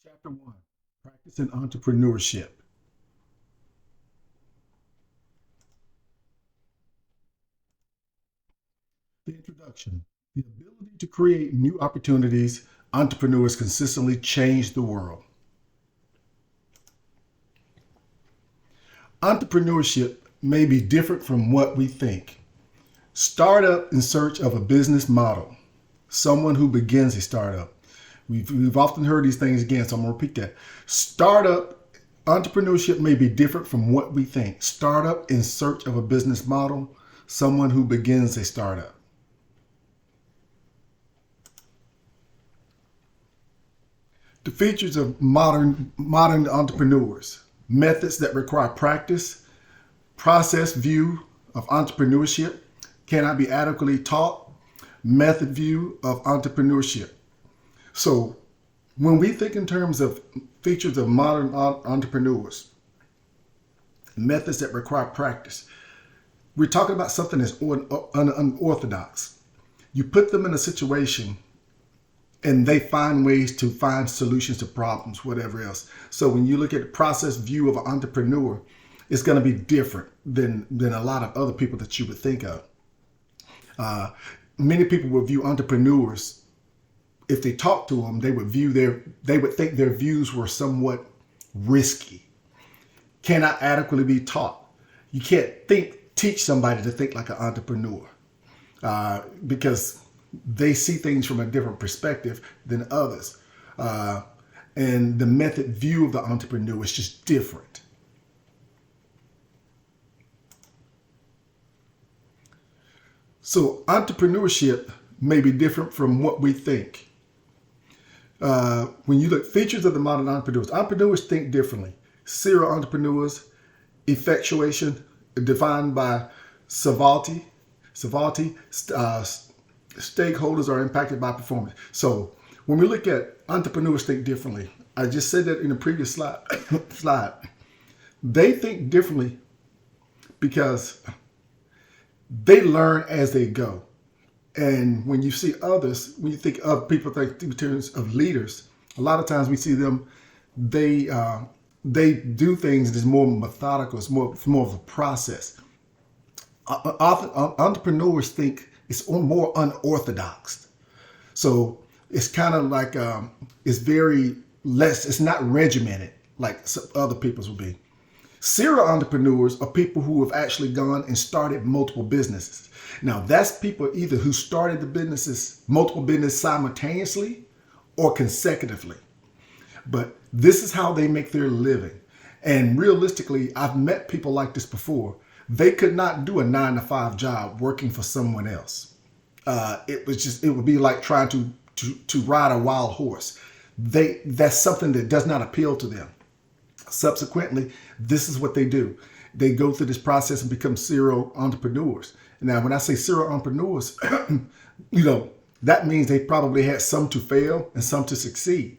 Chapter 1, Practicing Entrepreneurship. The introduction. The ability to create new opportunities, entrepreneurs consistently change the world. Entrepreneurship may be different from what we think. Startup in search of a business model. Someone who begins a startup. We've often heard these things again, so I'm going to repeat that. Startup entrepreneurship may be different from what we think. Startup in search of a business model. Someone who begins a startup. The features of modern entrepreneurs. Methods that require practice. Process view of entrepreneurship cannot be adequately taught. Method view of entrepreneurship. So when we think in terms of features of modern entrepreneurs, methods that require practice, we're talking about something that's unorthodox. You put them in a situation and they find ways to find solutions to problems, whatever else. So when you look at the process view of an entrepreneur, it's going to be different than a lot of other people that you would think of. Many people will view entrepreneurs, if they talk to them, they would think their views were somewhat risky, cannot adequately be taught. You can't teach somebody to think like an entrepreneur because they see things from a different perspective than others. And the method view of the entrepreneur is just different. So entrepreneurship may be different from what we think. When you look features of the modern entrepreneurs think differently. Serial entrepreneurs, effectuation, defined by Savolti. Stakeholders are impacted by performance. So when we look at entrepreneurs think differently, I just said that in the previous slide. They think differently because they learn as they go. And when you see others, when you think of people think in terms of leaders, a lot of times we see them, they do things that's more methodical, it's more of a process. Often entrepreneurs think it's more unorthodox. So it's kind of like, it's very less, it's not regimented like some other people's will be. Serial entrepreneurs are people who have actually gone and started multiple businesses. Now that's people either who started multiple businesses simultaneously or consecutively. But this is how they make their living. And realistically, I've met people like this before. They could not do a 9-to-5 job working for someone else. It would be like trying to ride a wild horse. That's something that does not appeal to them. Subsequently, this is what they do. They go through this process and become serial entrepreneurs. Now, when I say serial entrepreneurs, that means they probably had some to fail and some to succeed,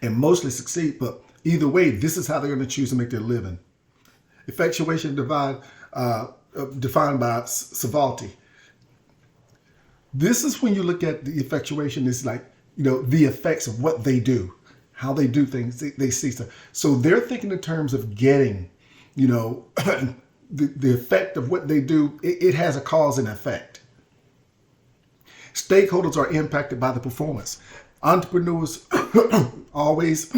and mostly succeed. But either way, this is how they're going to choose to make their living. Effectuation defined by Savolti. This is when you look at the effectuation, it's like, the effects of what they do, how they do things, they see stuff. So they're thinking in terms of getting, the effect of what they do, it has a cause and effect. Stakeholders are impacted by the performance. Entrepreneurs always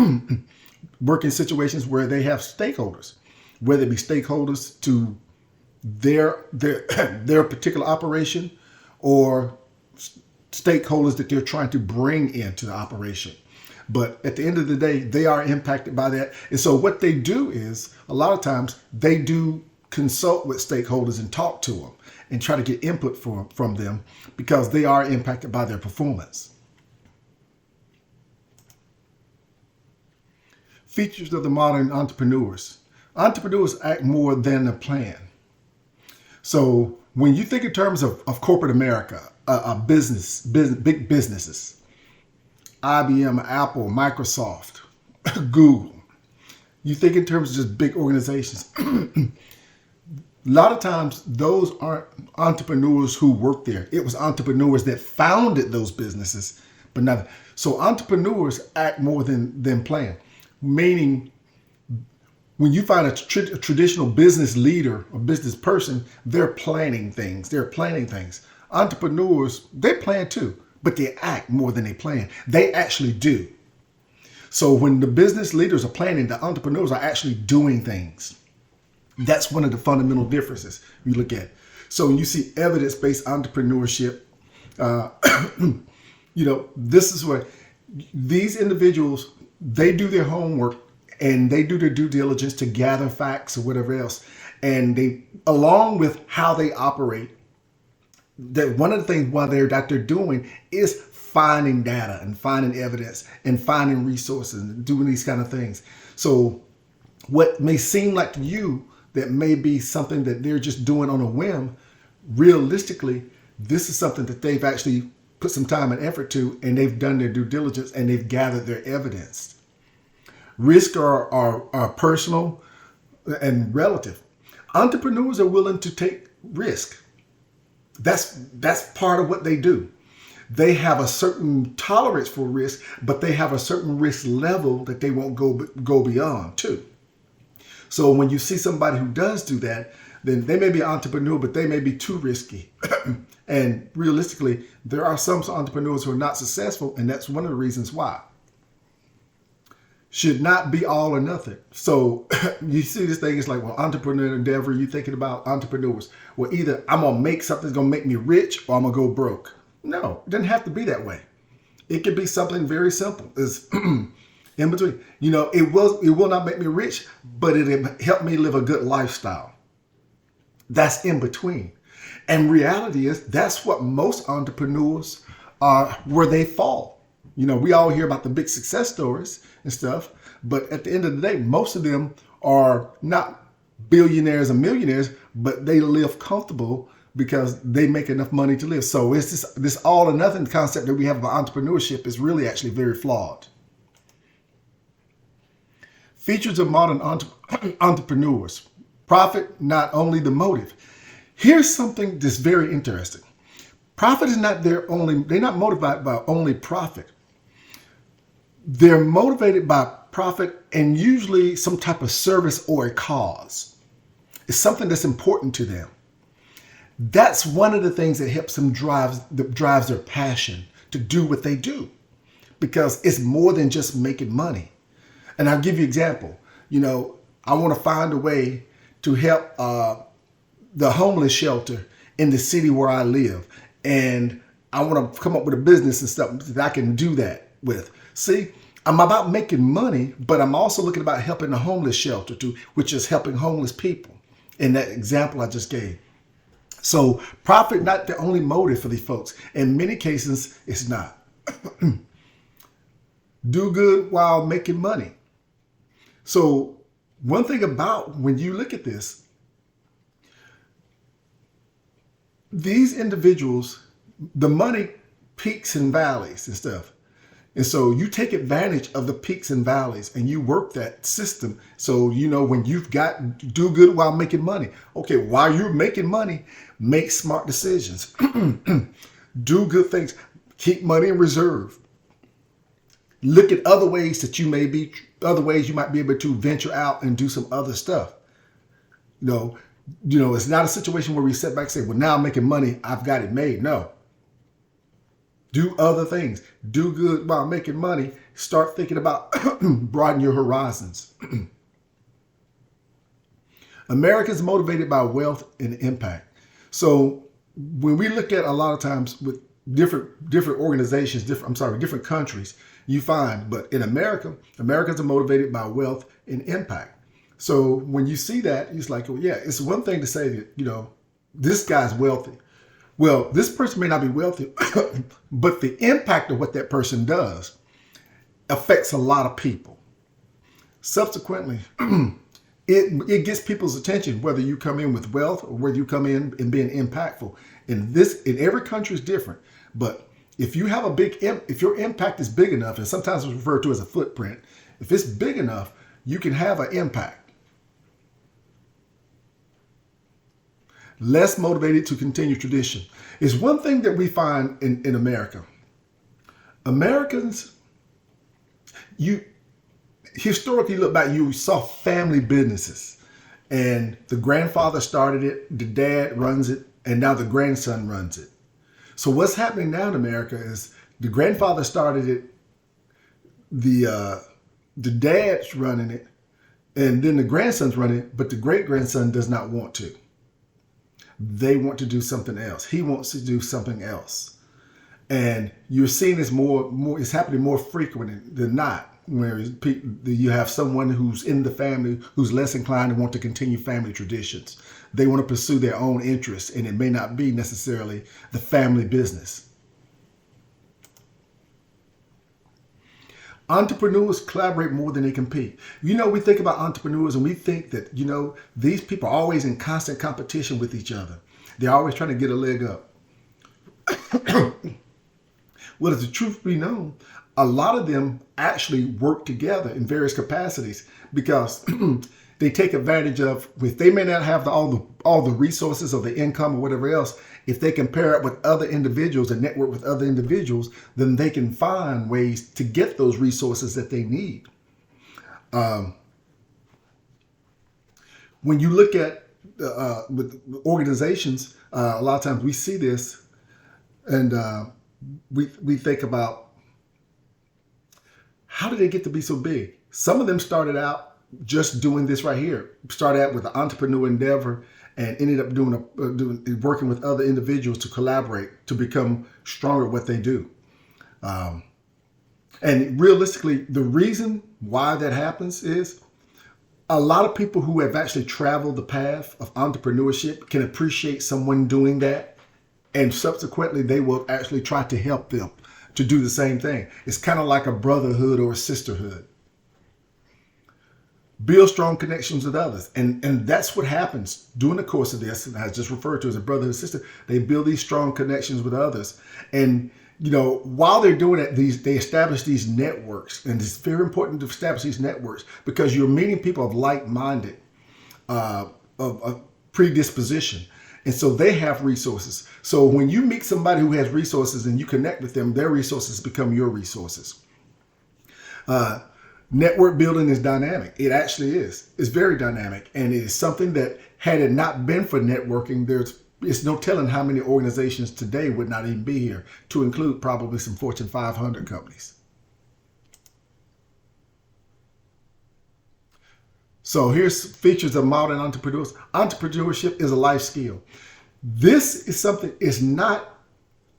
work in situations where they have stakeholders, whether it be stakeholders to their particular operation or stakeholders that they're trying to bring into the operation. But at the end of the day, they are impacted by that. And so what they do is, a lot of times, they do consult with stakeholders and talk to them and try to get input from them because they are impacted by their performance. Features of the modern entrepreneurs. Entrepreneurs act more than a plan. So when you think in terms of corporate America, big businesses, IBM, Apple, Microsoft, Google, you think in terms of just big organizations. A lot of times those aren't entrepreneurs who work there. It was entrepreneurs that founded those businesses, but not. So entrepreneurs act more than plan, meaning when you find a traditional business leader or business person, they're planning things. They're planning things. Entrepreneurs, they plan too, but they act more than they plan. They actually do. So when the business leaders are planning, the entrepreneurs are actually doing things. That's one of the fundamental differences you look at. So when you see evidence-based entrepreneurship, this is where these individuals, they do their homework and they do their due diligence to gather facts or whatever else. And they, along with how they operate, that one of the things that they're doing is finding data and finding evidence and finding resources and doing these kind of things. So what may seem like to you that may be something that they're just doing on a whim, realistically, this is something that they've actually put some time and effort to, and they've done their due diligence and they've gathered their evidence. Risk are personal and relative. Entrepreneurs are willing to take risk. That's part of what they do. They have a certain tolerance for risk, but they have a certain risk level that they won't go beyond too. So when you see somebody who does do that, then they may be an entrepreneur, but they may be too risky. And realistically, there are some entrepreneurs who are not successful, and that's one of the reasons why. Should not be all or nothing. So you see this thing, it's like, well, entrepreneur endeavor, you thinking about entrepreneurs. Well, either I'm going to make something that's going to make me rich or I'm going to go broke. No, it doesn't have to be that way. It could be something very simple. It's in between. It will not make me rich, but it'll help me live a good lifestyle. That's in between. And reality is that's what most entrepreneurs are, where they fall. We all hear about the big success stories and stuff, but at the end of the day, most of them are not billionaires and millionaires, but they live comfortable because they make enough money to live. So it's this all or nothing concept that we have about entrepreneurship is really actually very flawed. Features of modern entrepreneurs. Profit, not only the motive. Here's something that's very interesting. Profit is not they're not motivated by only profit. They're motivated by profit and usually some type of service or a cause. It's something that's important to them. That's one of the things that helps them drives their passion to do what they do, because it's more than just making money. And I'll give you an example. I want to find a way to help the homeless shelter in the city where I live. And I want to come up with a business and stuff that I can do that with. See, I'm about making money, but I'm also looking about helping the homeless shelter too, which is helping homeless people in that example I just gave. So profit, not the only motive for these folks. In many cases, it's not. Do good while making money. So one thing about when you look at this, these individuals, the money peaks and valleys and stuff. And so you take advantage of the peaks and valleys and you work that system. So, when you've got do good while making money. Okay, while you're making money, make smart decisions. Do good things. Keep money in reserve. Look at other ways you might be able to venture out and do some other stuff. It's not a situation where we sit back and say, well, now I'm making money, I've got it made. No. Do other things. Do good while making money. Start thinking about broaden your horizons. Americans motivated by wealth and impact. So when we look at a lot of times with different organizations, different countries, you find, but in America, Americans are motivated by wealth and impact. So when you see that, it's like, well, yeah, it's one thing to say that, this guy's wealthy. Well, this person may not be wealthy, but the impact of what that person does affects a lot of people. Subsequently, it gets people's attention, whether you come in with wealth or whether you come in and being impactful. In every country is different, but if you have if your impact is big enough, and sometimes it's referred to as a footprint, if it's big enough, you can have an impact. Less motivated to continue tradition is one thing that we find in America. Americans, you historically look back, you saw family businesses, and the grandfather started it, the dad runs it, and now the grandson runs it. So what's happening now in America is the grandfather started it, the dad's running it, and then the grandson's running it, but the great grandson does not want to. They want to do something else. He wants to do something else. And you're seeing this more, it's happening more frequent than not, where you have someone who's in the family who's less inclined to want to continue family traditions. They want to pursue their own interests, and it may not be necessarily the family business. Entrepreneurs collaborate more than they compete. You know, we think about entrepreneurs and we think that, you know, these people are always in constant competition with each other. They're always trying to get a leg up. Well, if the truth be known, a lot of them actually work together in various capacities because they take advantage of, if they may not have all the resources or the income or whatever else, if they can pair up with other individuals and network with other individuals, then they can find ways to get those resources that they need. When you look at with organizations, a lot of times we see this, and we think about, how did they get to be so big? Some of them started out just doing this right here. Started out with an entrepreneur endeavor and ended up working with other individuals to collaborate to become stronger at what they do. And realistically, the reason why that happens is a lot of people who have actually traveled the path of entrepreneurship can appreciate someone doing that, and subsequently they will actually try to help them to do the same thing. It's kind of like a brotherhood or a sisterhood. Build strong connections with others. And that's what happens during the course of this. And I just referred to as a brother and sister. They build these strong connections with others. And, you know, while they're doing it, they establish these networks. And it's very important to establish these networks because you're meeting people of like-minded, of predisposition. And so they have resources. So when you meet somebody who has resources and you connect with them, their resources become your resources. Network building is dynamic. It actually is. It's very dynamic. And it is something that, had it not been for networking, it's no telling how many organizations today would not even be here, to include probably some Fortune 500 companies. So here's features of modern entrepreneurs. Entrepreneurship is a life skill. This is something, it's not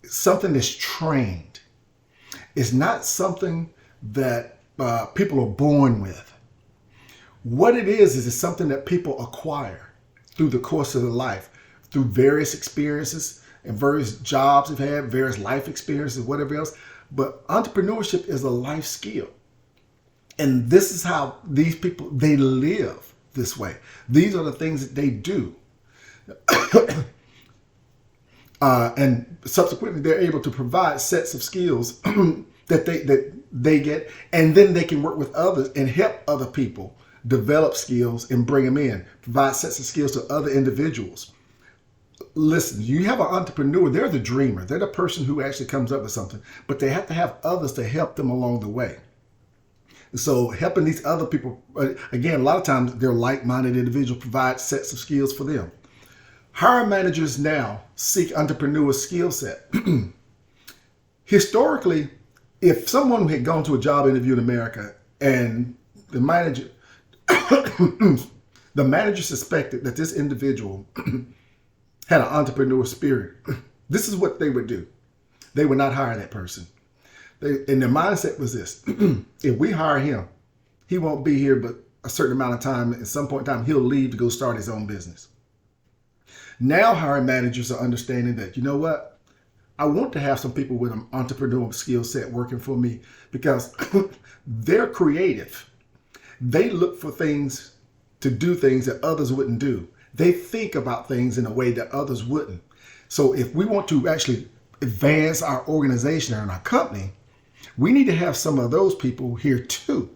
something that's trained. It's not something that people are born with. What it is it's something that people acquire through the course of their life, through various experiences and various jobs they've had, various life experiences, whatever else. But entrepreneurship is a life skill. And this is how these people, they live this way. These are the things that they do. And subsequently, they're able to provide sets of skills that they get, and then they can work with others and help other people develop skills and bring them in, provide sets of skills to other individuals. Listen, you have an entrepreneur, they're the dreamer. They're the person who actually comes up with something, but they have to have others to help them along the way. So helping these other people, again, a lot of times they're like-minded individuals, provide sets of skills for them. Hiring managers now seek entrepreneur skill set. Historically, if someone had gone to a job interview in America and the manager suspected that this individual had an entrepreneur spirit, this is what they would do. They would not hire that person. And their mindset was this: if we hire him, he won't be here but a certain amount of time. At some point in time, he'll leave to go start his own business. Now hiring managers are understanding that, you know what? I want to have some people with an entrepreneurial skill set working for me because they're creative. They look for things to do things that others wouldn't do. They think about things in a way that others wouldn't. So if we want to actually advance our organization and our company, we need to have some of those people here too,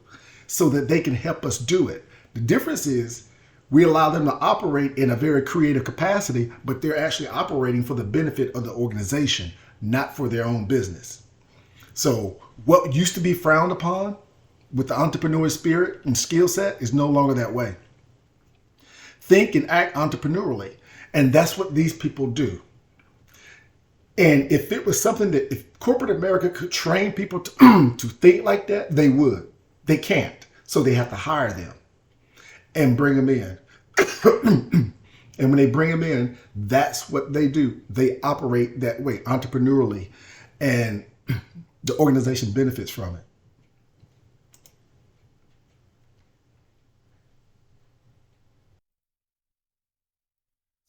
so that they can help us do it. The difference is we allow them to operate in a very creative capacity, but they're actually operating for the benefit of the organization, not for their own business. So what used to be frowned upon with the entrepreneur spirit and skill set is no longer that way. Think and act entrepreneurially. And that's what these people do. And if it was something that if corporate America could train people to, to think like that, they would. They can't. So they have to hire them and bring them in. And when they bring them in, that's what they do. They operate that way, entrepreneurially. And the organization benefits from it.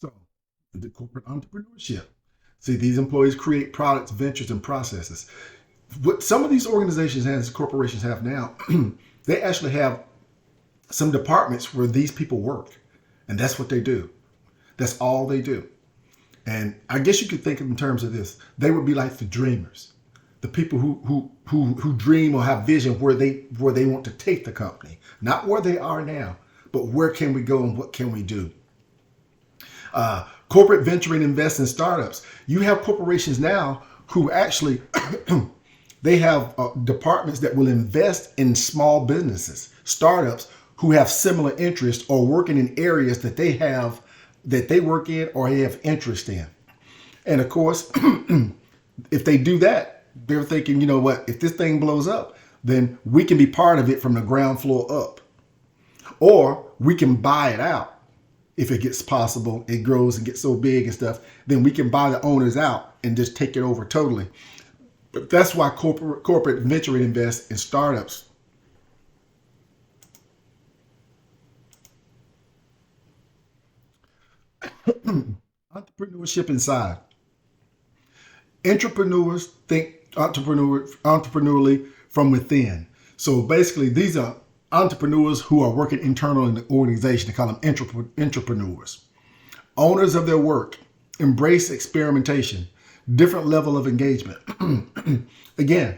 So the corporate entrepreneurship. See, these employees create products, ventures, and processes. What some of these organizations and corporations have now, they actually have some departments where these people work. And that's what they do. That's all they do. And I guess you could think of in terms of this. They would be like the dreamers, the people who dream or have vision where they want to take the company, not where they are now, but where can we go and what can we do. Corporate venture and invest in startups. You have corporations now who actually they have departments that will invest in small businesses, startups who have similar interests or working in areas that they work in or they have interest in. And of course, if they do that, they're thinking, you know what, if this thing blows up, then we can be part of it from the ground floor up. Or we can buy it out. If it gets possible, it grows and gets so big and stuff, then we can buy the owners out and just take it over totally. But that's why corporate venture and invest in startups. Entrepreneurship inside. Entrepreneurs think entrepreneurially from within. So basically, these are entrepreneurs who are working internal in the organization. They call them entrepreneurs. Owners of their work, embrace experimentation, different level of engagement. Again,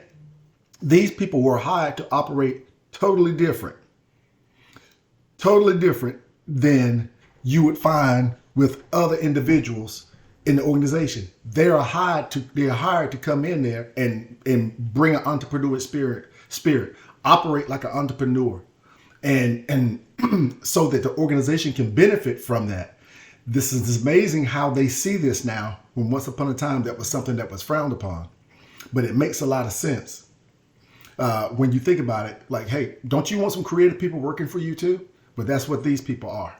these people were hired to operate totally different than you would find with other individuals in the organization. They are hired to come in there and bring an entrepreneurial spirit, operate like an entrepreneur, and so that the organization can benefit from that. This is amazing how they see this now, when once upon a time that was something that was frowned upon. But it makes a lot of sense when you think about it. Like, hey, don't you want some creative people working for you too? But that's what these people are.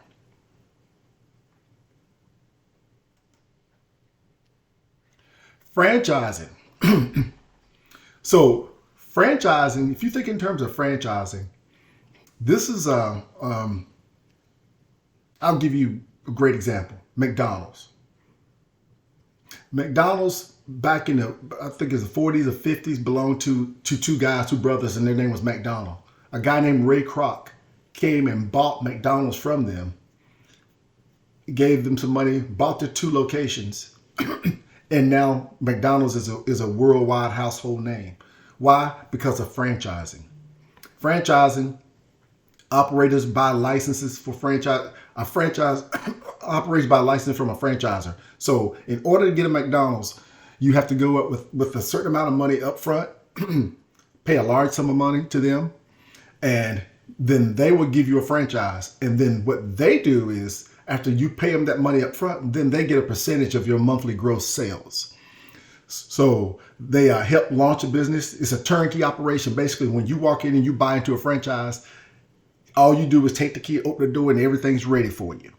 Franchising. So franchising, if you think in terms of franchising, this is I'll give you a great example. McDonald's. McDonald's back in I think it's the 40s or 50s belonged to two brothers, and their name was McDonald. A guy named Ray Kroc came and bought McDonald's from them, gave them some money, bought their 2 locations. And now McDonald's is a worldwide household name. Why? Because of franchising. Franchising, operators buy licenses for franchise. A franchise operates by license from a franchisor. So in order to get a McDonald's, you have to go up with a certain amount of money up front, pay a large sum of money to them, and then they will give you a franchise. And then what they do is, after you pay them that money up front, then they get a percentage of your monthly gross sales. So they help launch a business. It's a turnkey operation. Basically, when you walk in and you buy into a franchise, all you do is take the key, open the door, and everything's ready for you.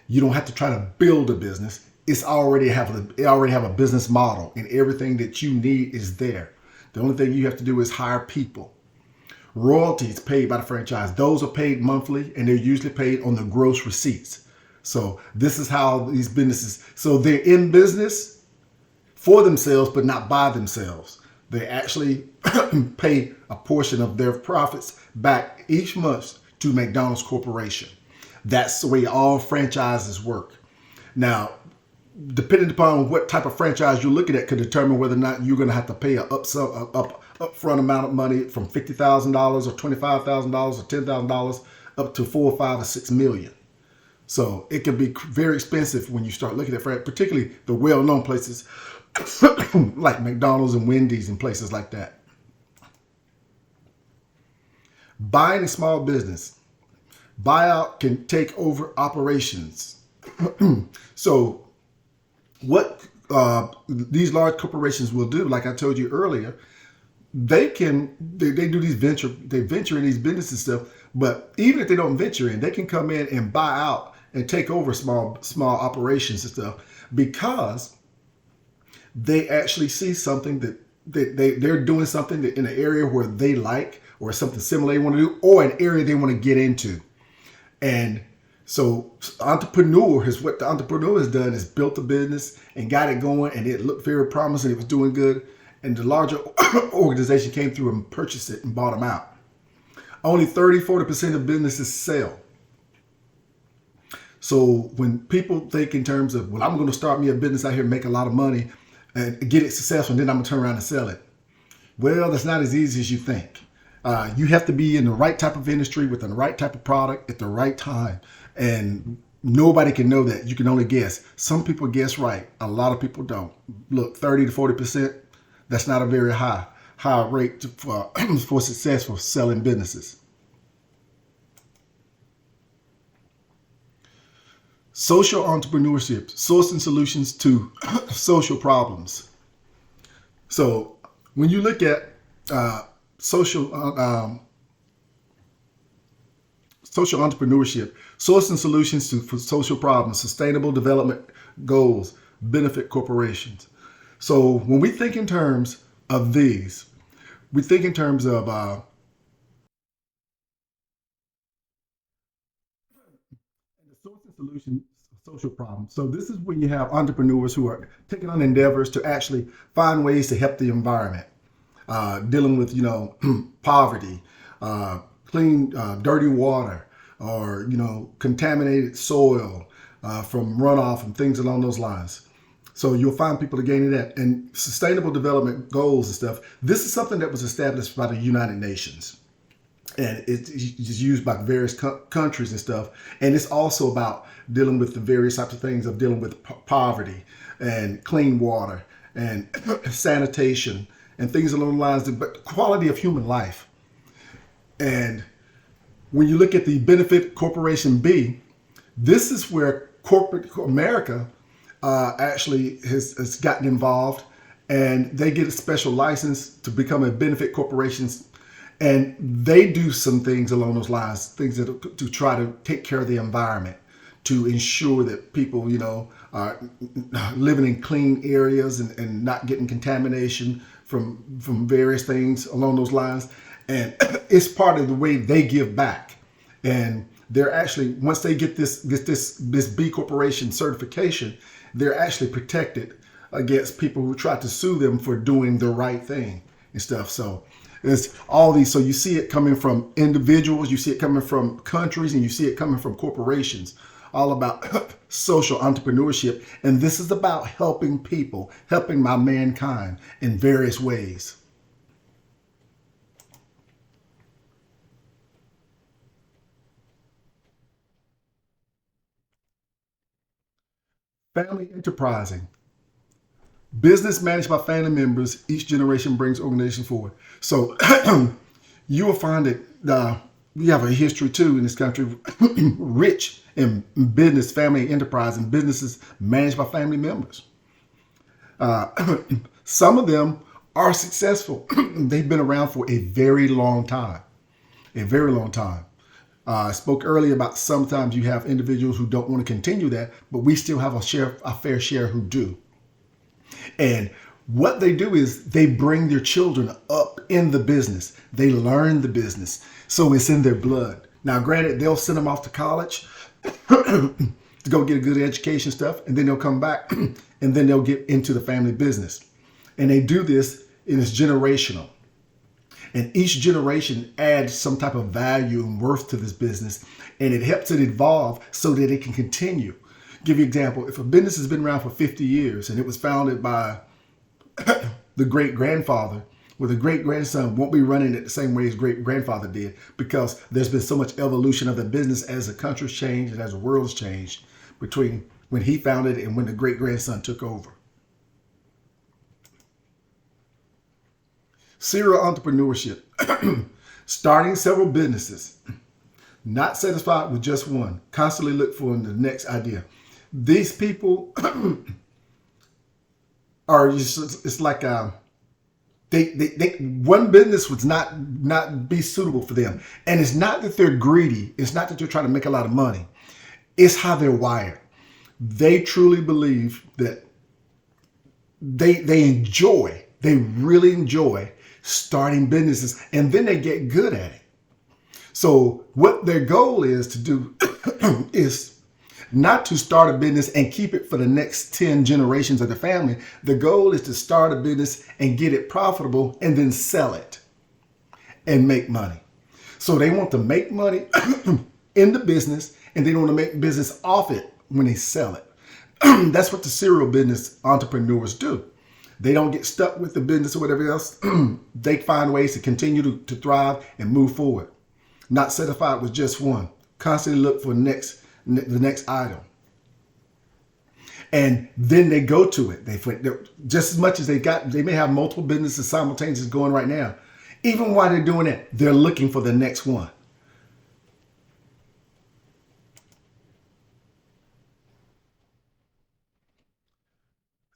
You don't have to try to build a business. It already have a business model, and everything that you need is there. The only thing you have to do is hire people. Royalties paid by the franchise. Those are paid monthly, and they're usually paid on the gross receipts. So this is how these businesses, so they're in business for themselves, but not by themselves. They actually pay a portion of their profits back each month to McDonald's Corporation. That's the way all franchises work. Now, depending upon what type of franchise you're looking at could determine whether or not you're going to have to pay an upfront amount of money from $50,000 or $25,000 or $10,000 up to $4 or $5 or $6 million. So it can be very expensive when you start looking at, particularly the well-known places like McDonald's and Wendy's and places like that. Buying a small business, buyout can take over operations. So what these large corporations will do, like I told you earlier, they do these venture in these businesses stuff, but even if they don't venture in, they can come in and buy out and take over small operations and stuff, because they actually see something that they're doing something that in an area where they like, or something similar they want to do, or an area they want to get into. And so what the entrepreneur has done is built a business and got it going, and it looked very promising. It was doing good. And the larger organization came through and purchased it and bought them out. Only 30-40% of businesses sell. So when people think in terms of, well, I'm going to start me a business out here and make a lot of money and get it successful, and then I'm going to turn around and sell it. Well, that's not as easy as you think. You have to be in the right type of industry with the right type of product at the right time. And nobody can know that. You can only guess. Some people guess right. A lot of people don't. Look, 30 to 40%, that's not a very high rate for success for selling businesses. Social entrepreneurship, sourcing solutions to social problems. So when you look at social entrepreneurship, sourcing solutions for social problems, sustainable development goals, benefit corporations. So when we think in terms of these, we think in terms of the sourcing solution social problems. So this is when you have entrepreneurs who are taking on endeavors to actually find ways to help the environment, dealing with poverty, clean dirty water, or contaminated soil from runoff and things along those lines. So you'll find people are gaining that. And sustainable development goals and stuff, this is something that was established by the United Nations. And it's used by various countries and stuff. And it's also about dealing with the various types of things of dealing with poverty and clean water and sanitation and things along the lines, but quality of human life. And when you look at the Benefit Corporation B, this is where corporate America actually has gotten involved, and they get a special license to become a benefit corporation, and they do some things along those lines, things that to try to take care of the environment, to ensure that people are living in clean areas and not getting contamination from various things along those lines. And it's part of the way they give back. And they're actually, once they get this B Corporation certification, they're actually protected against people who try to sue them for doing the right thing and stuff. So it's all these. So you see it coming from individuals, you see it coming from countries, and you see it coming from corporations, all about social entrepreneurship. And this is about helping people, helping my mankind in various ways. Family enterprising. Business managed by family members. Each generation brings organization forward. So you will find that we have a history too in this country, rich in business, family enterprise, and businesses managed by family members. Some of them are successful. They've been around for a very long time, a very long time. I spoke earlier about sometimes you have individuals who don't want to continue that, but we still have a fair share who do. And what they do is they bring their children up in the business. They learn the business. So it's in their blood. Now, granted, they'll send them off to college to go get a good education stuff, and then they'll come back and then they'll get into the family business. And they do this, and it's generational. And each generation adds some type of value and worth to this business, and it helps it evolve so that it can continue. Give you an example. If a business has been around for 50 years and it was founded by the great-grandfather, well, the great-grandson won't be running it the same way his great-grandfather did, because there's been so much evolution of the business as the country's changed and as the world's changed between when he founded it and when the great-grandson took over. Serial entrepreneurship. Starting several businesses, not satisfied with just one, constantly look for the next idea. These people are just, it's like they one business would not be suitable for them. And it's not that they're greedy. It's not that they're trying to make a lot of money. It's how they're wired. They truly believe that they really enjoy starting businesses, and then they get good at it. So what their goal is to do is not to start a business and keep it for the next 10 generations of the family. The goal is to start a business and get it profitable and then sell it and make money. So they want to make money in the business, and they want to make business off it when they sell it. That's what the serial business entrepreneurs do. They don't get stuck with the business or whatever else. They find ways to continue to thrive and move forward. Not satisfied with just one. Constantly look for the next item. And then they go to it. They're just as much as they may have multiple businesses simultaneously going right now. Even while they're doing it, they're looking for the next one.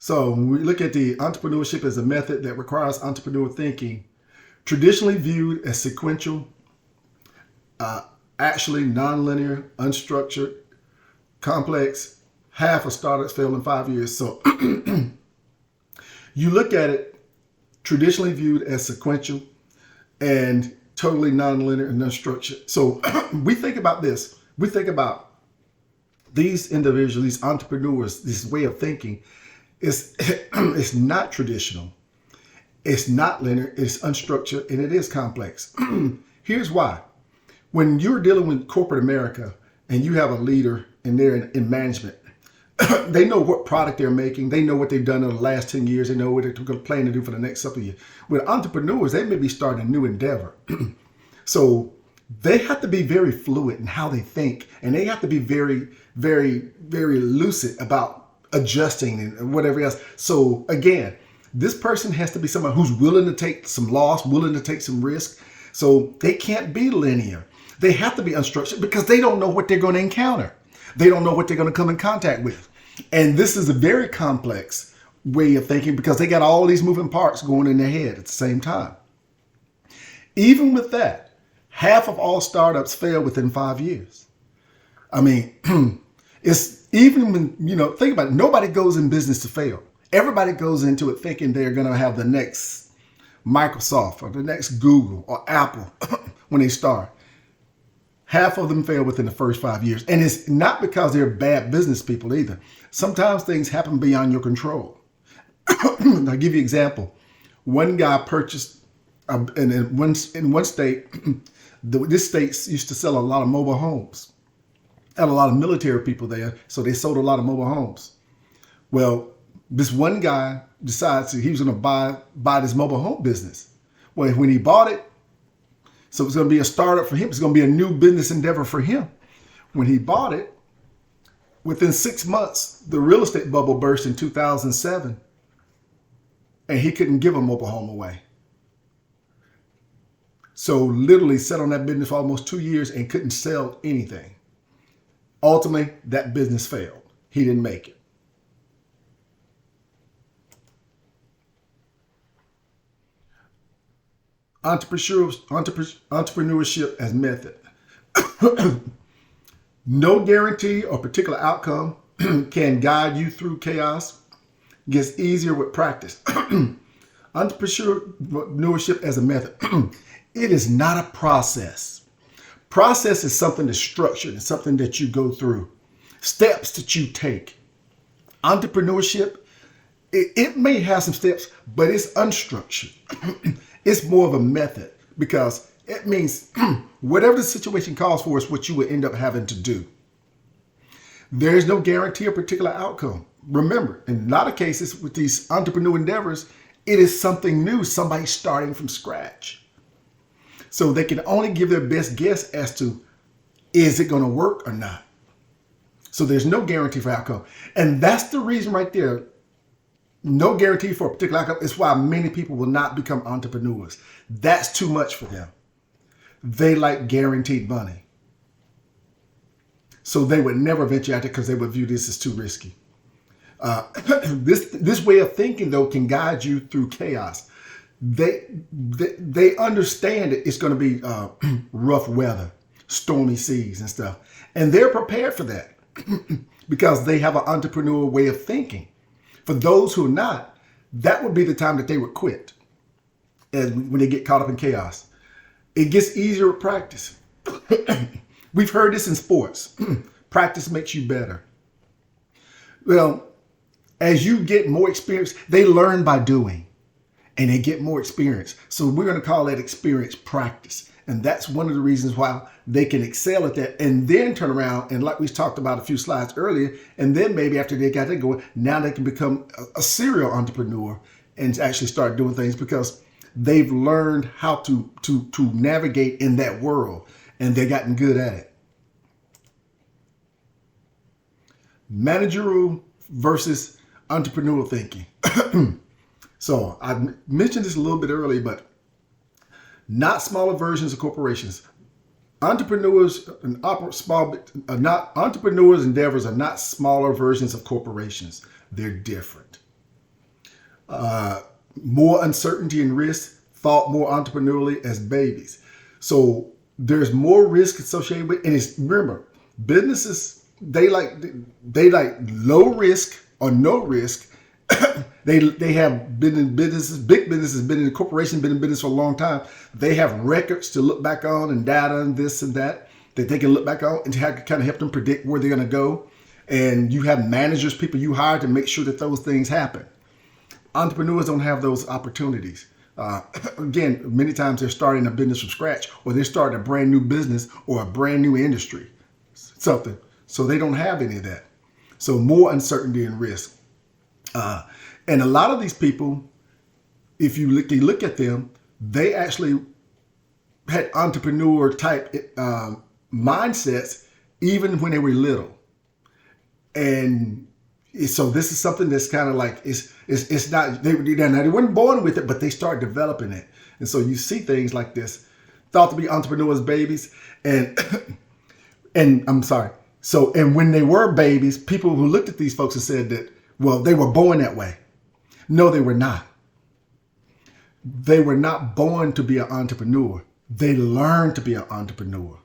So when we look at the entrepreneurship as a method that requires entrepreneurial thinking, traditionally viewed as sequential, actually nonlinear, unstructured, complex, half of startups fail in 5 years. So you look at it traditionally viewed as sequential and totally nonlinear and unstructured. So we think about this. We think about these individuals, these entrepreneurs, this way of thinking. It's not traditional. It's not linear. It's unstructured, and it is complex. Here's why. When you're dealing with corporate America and you have a leader and they're in management, they know what product they're making. They know what they've done in the last 10 years. They know what they're going to plan to do for the next couple of years. With entrepreneurs, they may be starting a new endeavor. So they have to be very fluid in how they think, and they have to be very, very, very lucid about adjusting and whatever else. So again, this person has to be someone who's willing to take some loss, willing to take some risk. So they can't be linear. They have to be unstructured because they don't know what they're going to encounter. They don't know what they're going to come in contact with. And this is a very complex way of thinking because they got all these moving parts going in their head at the same time. Even with that, half of all startups fail within 5 years. I mean, it's even when, think about it, nobody goes in business to fail. Everybody goes into it thinking they're going to have the next Microsoft or the next Google or Apple when they start. Half of them fail within the first 5 years. And it's not because they're bad business people either. Sometimes things happen beyond your control. I'll give you an example. One guy purchased, in one state, this state used to sell a lot of mobile homes. Had a lot of military people there, so they sold a lot of mobile homes. Well, this one guy decides he was going to buy this mobile home business. Well, when he bought it, so it's going to be a startup for him. It's going to be a new business endeavor for him. When he bought it, within 6 months, the real estate bubble burst in 2007, and he couldn't give a mobile home away. So literally sat on that business for almost 2 years and couldn't sell anything. Ultimately, that business failed. He didn't make it. Entrepreneurship as method. No guarantee or particular outcome can guide you through chaos. Gets easier with practice. Entrepreneurship as a method. It is not a process. Process is something that's structured. It's something that you go through. Steps that you take. Entrepreneurship, it may have some steps, but it's unstructured. It's more of a method because it means whatever the situation calls for is what you will end up having to do. There is no guarantee or particular outcome. Remember, in a lot of cases with these entrepreneur endeavors, it is something new, somebody starting from scratch. So they can only give their best guess as to, is it going to work or not? So there's no guarantee for outcome. And that's the reason right there. No guarantee for a particular outcome. It's why many people will not become entrepreneurs. That's too much for them. they like guaranteed money. So they would never venture out there because they would view this as too risky. This way of thinking, though, can guide you through chaos. They understand that it's going to be rough weather, stormy seas and stuff. And they're prepared for that because they have an entrepreneurial way of thinking. For those who are not, that would be the time that they would quit when they get caught up in chaos. It gets easier with practice. We've heard this in sports. Practice makes you better. Well, as you get more experience, they learn by doing and they get more experience. So we're going to call that experience practice. And that's one of the reasons why they can excel at that and then turn around. And like we talked about a few slides earlier, and then maybe after they got that going, now they can become a serial entrepreneur and actually start doing things because they've learned how to navigate in that world and they've gotten good at it. Managerial versus entrepreneurial thinking. So I mentioned this a little bit earlier, but not smaller versions of corporations. Entrepreneurs endeavors are not smaller versions of corporations. They're different. More uncertainty and risk, thought more entrepreneurially as babies. So there's more risk associated with, and it's, remember, businesses, they like low risk or no risk. They have been in businesses, big businesses, been in corporations, been in business for a long time. They have records to look back on and data and this and that they can look back on and to kind of help them predict where they're going to go. And you have managers, people you hire to make sure that those things happen. Entrepreneurs don't have those opportunities. Again, many times they're starting a business from scratch, or they're starting a brand new business or a brand new industry, something. So they don't have any of that. So more uncertainty and risk. And a lot of these people, if you look at them, they actually had entrepreneur type mindsets even when they were little. And so this is something that's kind of like, it's not, they weren't born with it, but they start developing it. And so you see things like this, thought to be entrepreneurs babies. And I'm sorry. So, and when they were babies, people who looked at these folks and said that, well, they were born that way. No, they were not. They were not born to be an entrepreneur. They learned to be an entrepreneur.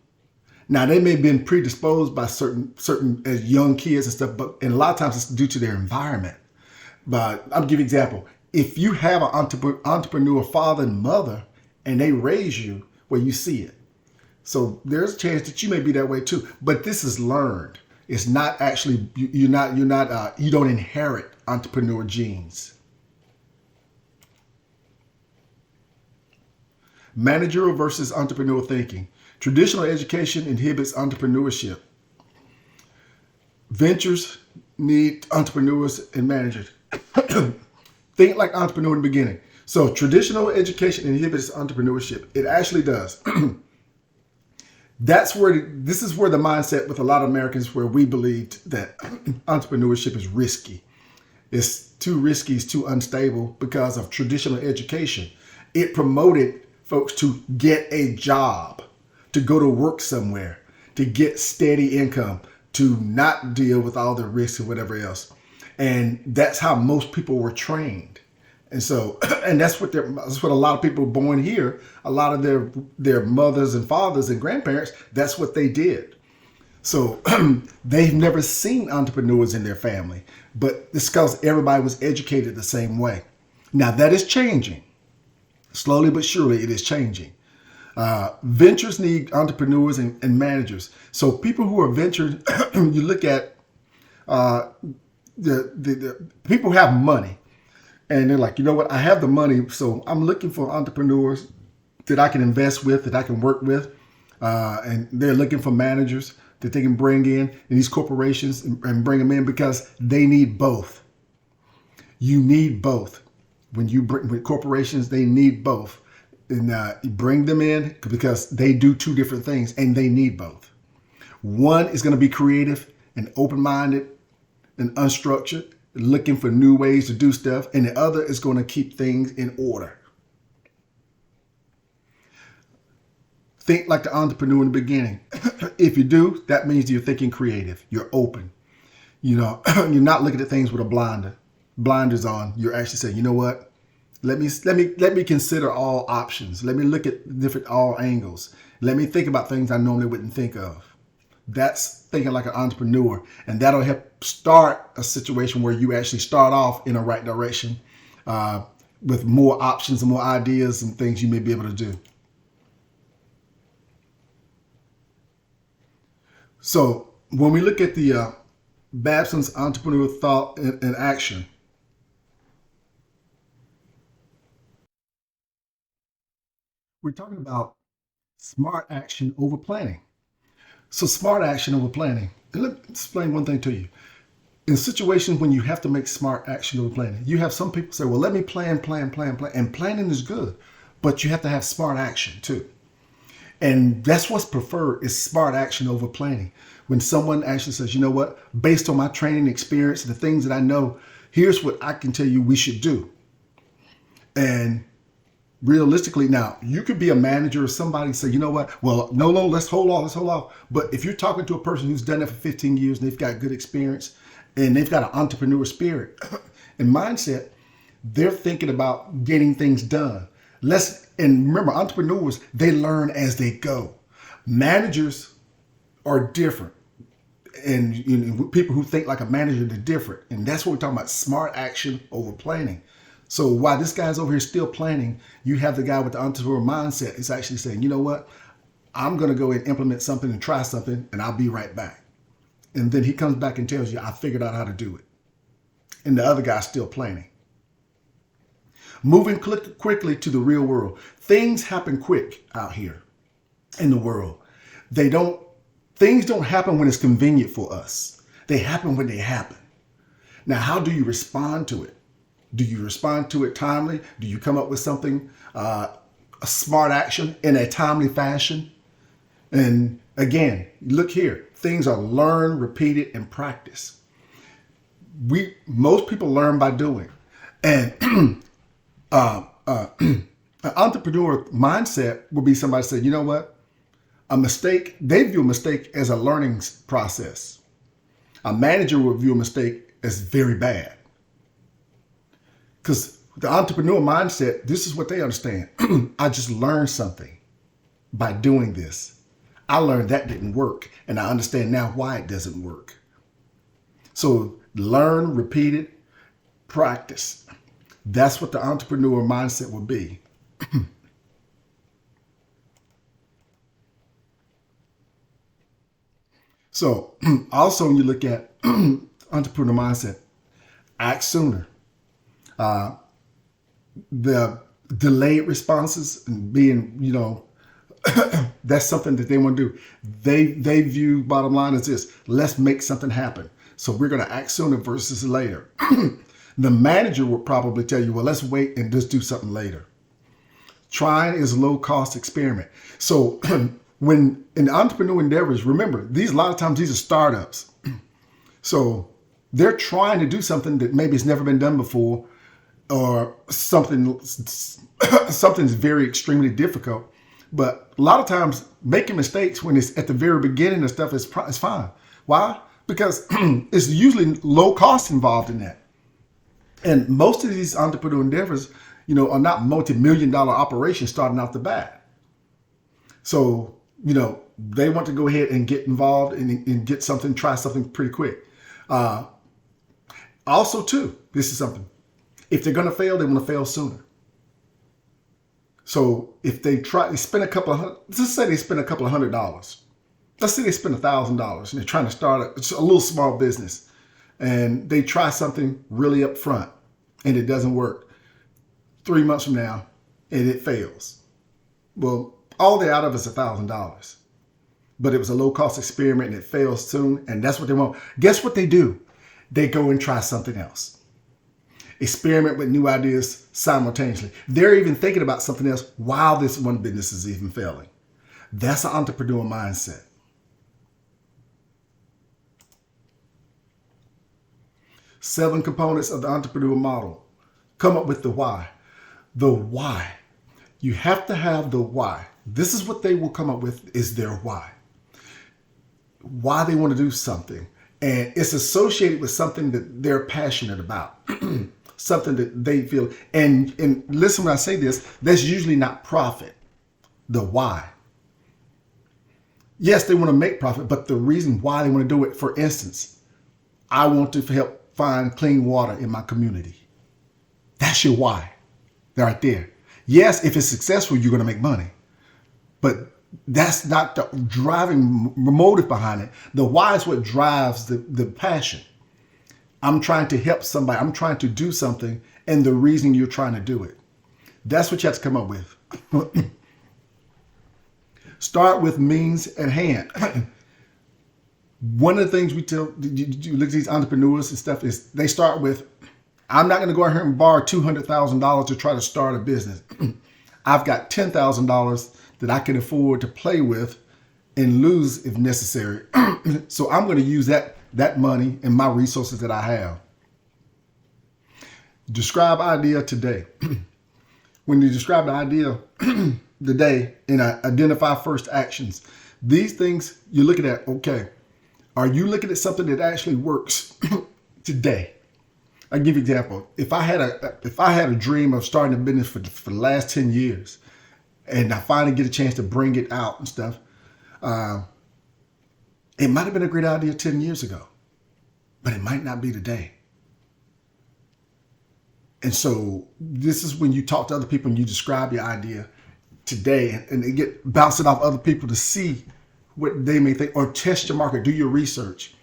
Now, they may have been predisposed by certain as young kids and stuff, and a lot of times it's due to their environment. But I'll give you an example. If you have an entrepreneur father and mother and they raise you, well, you see it. So there's a chance that you may be that way too. But this is learned. It's not actually, you don't inherit entrepreneur genes. Managerial versus entrepreneurial thinking. Traditional education inhibits entrepreneurship. Ventures need entrepreneurs and managers. Think like entrepreneur in the beginning. So traditional education inhibits entrepreneurship. It actually does. This is where the mindset with a lot of Americans, where we believed that entrepreneurship is risky. It's too risky, it's too unstable because of traditional education. It promoted folks to get a job, to go to work somewhere, to get steady income, to not deal with all the risks and whatever else. And that's how most people were trained. And so, and that's what a lot of people born here, a lot of their mothers and fathers and grandparents, that's what they did. So they've never seen entrepreneurs in their family, but it's because everybody was educated the same way. Now that is changing. Slowly but surely it is changing. Ventures need entrepreneurs and managers. So people who are ventures, you look at the people who have money. And they're like, you know what? I have the money, so I'm looking for entrepreneurs that I can invest with, that I can work with. And they're looking for managers that they can bring in these corporations and bring them in because they need both. You need both. With corporations, they need both. And you bring them in because they do two different things and they need both. One is going to be creative and open-minded and unstructured, looking for new ways to do stuff, and the other is going to keep things in order. think like the entrepreneur in the beginning. If you do, that means you're thinking creative. You're open. You know, you're not looking at things with a blinders on. You're actually saying, you know what? Let me consider all options. Let me look at different all angles. Let me think about things I normally wouldn't think of. That's thinking like an entrepreneur, and that'll help start a situation where you actually start off in the right direction with more options and more ideas and things you may be able to do. So when we look at the Babson's entrepreneur thought and action, we're talking about smart action over planning. So smart action over planning. And let me explain one thing to you. In situations when you have to make smart action over planning, you have some people say, well, let me plan. And planning is good, but you have to have smart action too. And that's what's preferred is smart action over planning. When someone actually says, you know what, based on my training experience, the things that I know, here's what I can tell you we should do. And realistically, now you could be a manager or somebody and say, you know what, well, no, let's hold off. But if you're talking to a person who's done it for 15 years and they've got good experience and they've got an entrepreneur spirit and mindset, they're thinking about getting things done. And remember, entrepreneurs, they learn as they go. Managers are different. And you know, people who think like a manager, they're different. And that's what we're talking about, smart action over planning. So while this guy's over here still planning, you have the guy with the entrepreneur mindset is actually saying, you know what, I'm going to go and implement something and try something, and I'll be right back. And then he comes back and tells you, I figured out how to do it. And the other guy's still planning. Moving quickly to the real world. Things happen quick out here in the world. Things don't happen when it's convenient for us. They happen when they happen. Now, how do you respond to it? Do you respond to it timely? Do you come up with something, a smart action in a timely fashion? And again, look here, things are learned, repeated, and practiced. Most people learn by doing. And an entrepreneur mindset would be somebody saying, you know what? They view a mistake as a learning process. A manager would view a mistake as very bad. Because the entrepreneur mindset, this is what they understand. I just learned something by doing this. I learned that didn't work, and I understand now why it doesn't work. So learn, repeat it, practice. That's what the entrepreneur mindset would be. So also when you look at entrepreneur mindset, act sooner. The delayed responses and being, you know, that's something that they want to do. They view bottom line as this: let's make something happen. So we're going to act sooner versus later. The manager would probably tell you, well, let's wait and just do something later. Trying is a low cost experiment. So when in entrepreneur endeavors, remember, a lot of times these are startups. So they're trying to do something that maybe has never been done before, or something's very extremely difficult. But a lot of times making mistakes when it's at the very beginning of stuff is fine. Why? Because it's usually low cost involved in that. And most of these entrepreneur endeavors, you know, are not multi-million-dollar operations starting off the bat. So, you know, they want to go ahead and get involved and get something, try something pretty quick. Also, too, this is something. If they're going to fail, they want to fail sooner. So if they spend let's say they spend a couple of $100. Let's say they spend $1,000 and they're trying to start a little small business, and they try something really up front and it doesn't work. 3 months from now, and it fails. Well, all they're out of is $1,000. But it was a low cost experiment and it fails soon, and that's what they want. Guess what they do? They go and try something else. Experiment with new ideas simultaneously. They're even thinking about something else while this one business is even failing. That's an entrepreneur mindset. Seven components of the entrepreneur model. Come up with the why. The why. You have to have the why. This is what they will come up with is their why they want to do something. And it's associated with something that they're passionate about, something that they feel. And listen, when I say this, that's usually not profit, the why. Yes, they want to make profit, but the reason why they want to do it, for instance, I want to help find clean water in my community. That's your why. They're right there. Yes, if it's successful, you're going to make money. But that's not the driving motive behind it. The why is what drives the passion. I'm trying to help somebody. I'm trying to do something, and the reason you're trying to do it. That's what you have to come up with. Start with means at hand. One of the things we tell, you look at these entrepreneurs and stuff, is they start with, I'm not going to go out here and borrow $200,000 to try to start a business. I've got $10,000 that I can afford to play with and lose if necessary. So I'm going to use that money and my resources that I have. Describe idea today. When you describe the idea today and identify first actions, these things you're looking at, okay, are you looking at something that actually works today? I'll give you an example. If I had a dream of starting a business for the last 10 years, and I finally get a chance to bring it out and stuff, it might have been a great idea 10 years ago, but it might not be today. And so this is when you talk to other people and you describe your idea today, and they get bouncing off other people to see what they may think, or test your market, do your research.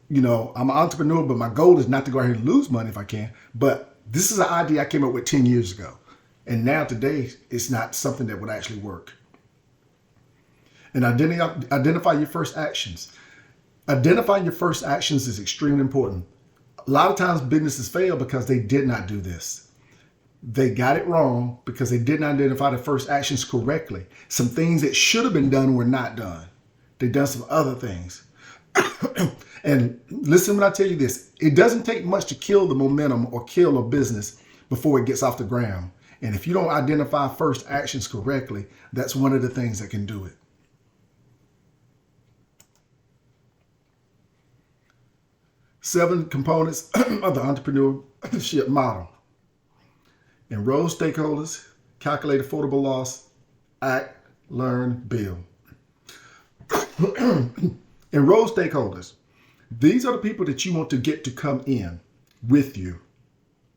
You know, I'm an entrepreneur, but my goal is not to go ahead and lose money if I can. But this is an idea I came up with 10 years ago. And now today, it's not something that would actually work. And identify your first actions. Identifying your first actions is extremely important. A lot of times businesses fail because they did not do this. They got it wrong because they didn't identify the first actions correctly. Some things that should have been done were not done. They done some other things. And listen when I tell you this, it doesn't take much to kill the momentum or kill a business before it gets off the ground. And if you don't identify first actions correctly, that's one of the things that can do it. Seven components of the entrepreneurship model. Enroll stakeholders, calculate affordable loss, act, learn, build. Enroll stakeholders. These are the people that you want to get to come in with you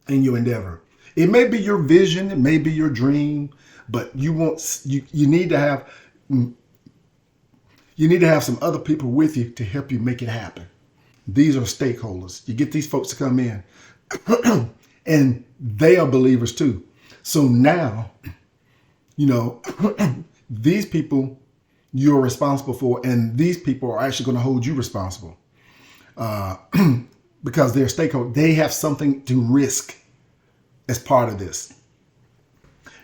in your endeavor. It may be your vision, it may be your dream, but you need to have some other people with you to help you make it happen. These are stakeholders. You get these folks to come in and they are believers too. So now, you know, these people you're responsible for, and these people are actually going to hold you responsible because they're stakeholders. They have something to risk as part of this.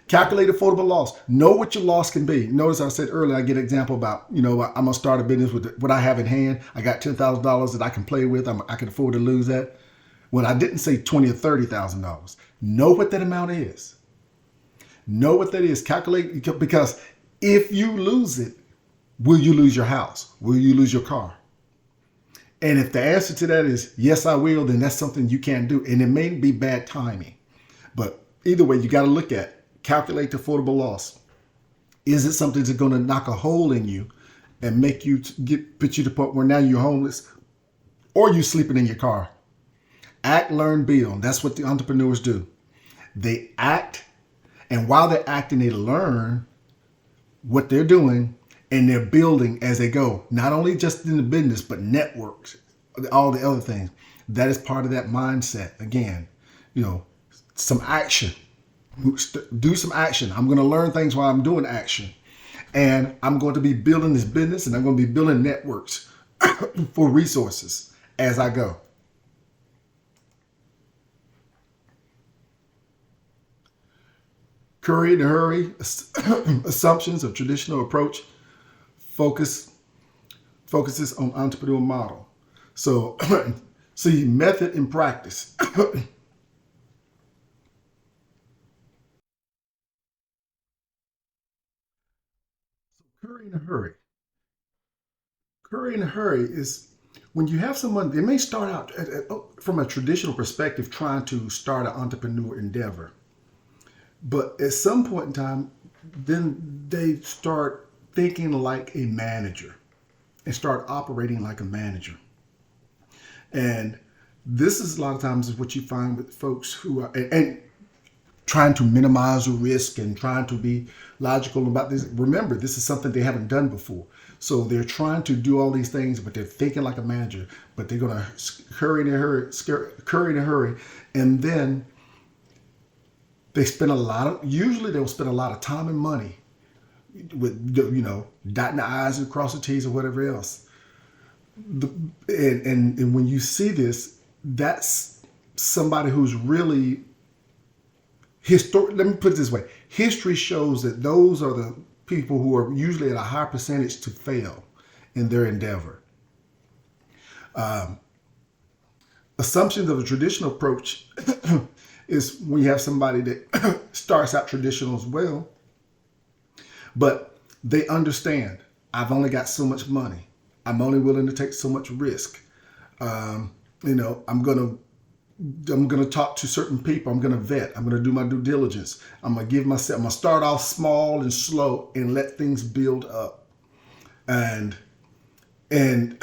Calculate affordable loss. Know what your loss can be. Notice I said earlier, I get an example about, you know, I'm going to start a business with what I have in hand. I got $10,000 that I can play with. I can afford to lose that. Well, I didn't say $20,000 or $30,000. Know what that amount is. Know what that is. Calculate, because if you lose it, will you lose your house? Will you lose your car? And if the answer to that is yes, I will, then that's something you can't do. And it may be bad timing. But either way, you got to look at, calculate the affordable loss. Is it something that's going to knock a hole in you and make you put you to the point where now you're homeless or you're sleeping in your car? Act, learn, build. That's what the entrepreneurs do. They act, and while they're acting, they learn what they're doing, and they're building as they go. Not only just in the business, but networks, all the other things. That is part of that mindset. Again, you know, some action. Do some action. I'm going to learn things while I'm doing action. And I'm going to be building this business, and I'm going to be building networks for resources as I go. Curry and hurry assumptions of traditional approach focuses on entrepreneurial model. So see method and practice. Curry in a hurry. Curry in a hurry is when you have someone, they may start out from a traditional perspective trying to start an entrepreneur endeavor. But at some point in time, then they start thinking like a manager and start operating like a manager. And this is a lot of times what you find with folks who are, and trying to minimize the risk and trying to be logical about this. Remember, this is something they haven't done before. So they're trying to do all these things, but they're thinking like a manager, but they're going to curry in a hurry. And then they spend usually they'll spend a lot of time and money with, dotting the I's and crossing the T's or whatever else. And when you see this, that's somebody who's really let me put it this way. History shows that those are the people who are usually at a high percentage to fail in their endeavor. Assumptions of a traditional approach is when you have somebody that starts out traditional as well, but they understand, I've only got so much money. I'm only willing to take so much risk. I'm going to talk to certain people. I'm going to vet. I'm going to do my due diligence. I'm going to start off small and slow and let things build up. And in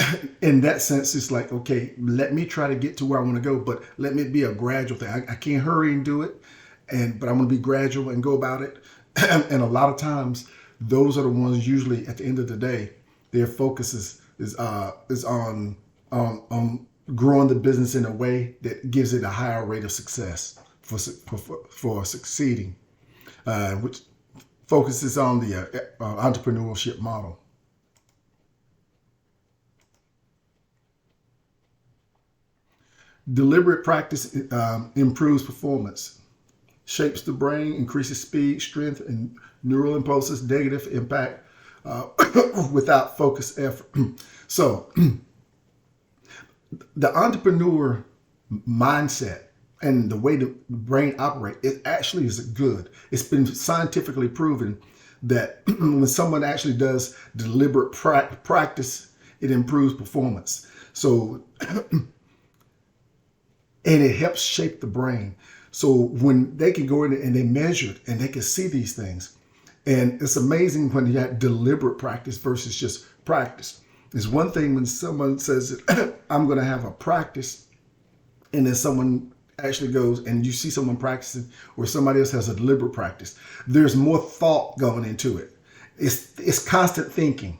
that sense, it's like, okay, let me try to get to where I want to go, but let me be a gradual thing. I can't hurry and do it, but I'm going to be gradual and go about it. And a lot of times, those are the ones usually at the end of the day, their focus is on growing the business in a way that gives it a higher rate of success for succeeding, which focuses on the entrepreneurship model. Deliberate practice improves performance, shapes the brain, increases speed, strength, and neural impulses, negative impact without focused effort. So the entrepreneur mindset and the way the brain operates, it actually is good. It's been scientifically proven that when someone actually does deliberate practice, it improves performance. So, and it helps shape the brain. So when they can go in and they measure it and they can see these things, and it's amazing when you have deliberate practice versus just practice. It's one thing when someone says, I'm going to have a practice, and then someone actually goes and you see someone practicing or somebody else has a deliberate practice. There's more thought going into it. It's constant thinking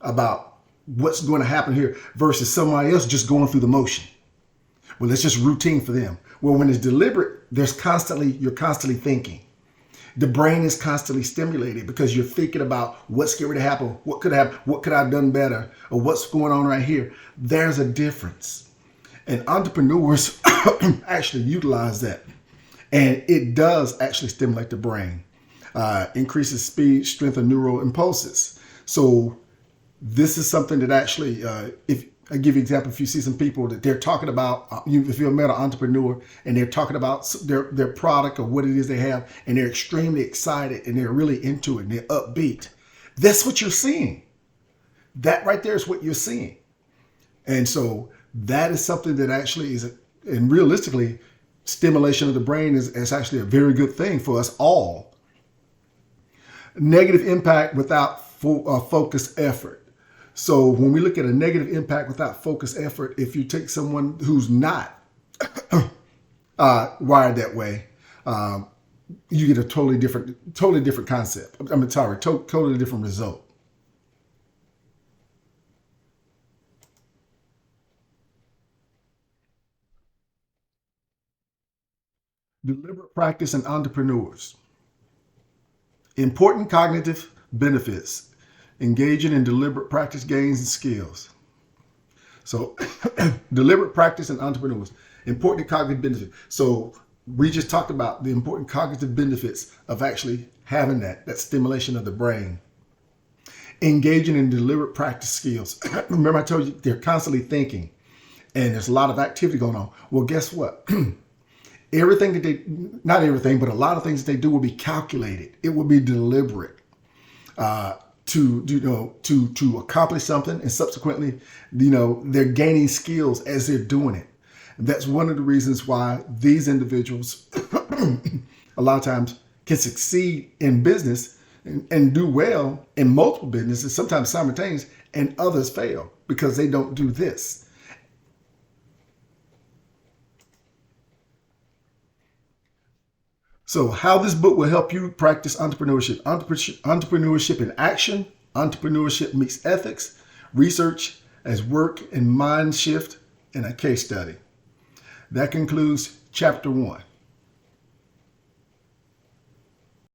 about what's going to happen here versus somebody else just going through the motion. Well, it's just routine for them. Well, when it's deliberate, you're constantly thinking. The brain is constantly stimulated because you're thinking about what's going to happen, what could happen, what could I have done better, or what's going on right here. There's a difference. And entrepreneurs actually utilize that. And it does actually stimulate the brain, increases speed, strength, and neural impulses. So this is something that actually, if I give you an example, if you see some people that they're talking about, if you're a meta entrepreneur and they're talking about their product or what it is they have, and they're extremely excited and they're really into it and they're upbeat, that's what you're seeing. That right there is what you're seeing. And so that is something that actually is, and realistically, stimulation of the brain is actually a very good thing for us all. Negative impact without focused effort. So when we look at a negative impact without focused effort, if you take someone who's not wired that way, you get a totally different concept. Totally different result. Deliberate practice and entrepreneurs. Important cognitive benefits. Engaging in deliberate practice gains and skills. So deliberate practice and entrepreneurs. Important cognitive benefits. So we just talked about the important cognitive benefits of actually having that stimulation of the brain. Engaging in deliberate practice skills. Remember I told you they're constantly thinking and there's a lot of activity going on. Well, guess what? Everything that not everything, but a lot of things that they do will be calculated. It will be deliberate. to accomplish something, and subsequently, they're gaining skills as they're doing it. And that's one of the reasons why these individuals a lot of times can succeed in business and do well in multiple businesses, sometimes simultaneous, and others fail because they don't do this. So how this book will help you practice entrepreneurship. Entrepreneurship in action, entrepreneurship meets ethics, research as work and mind shift, and a case study. That concludes chapter 1.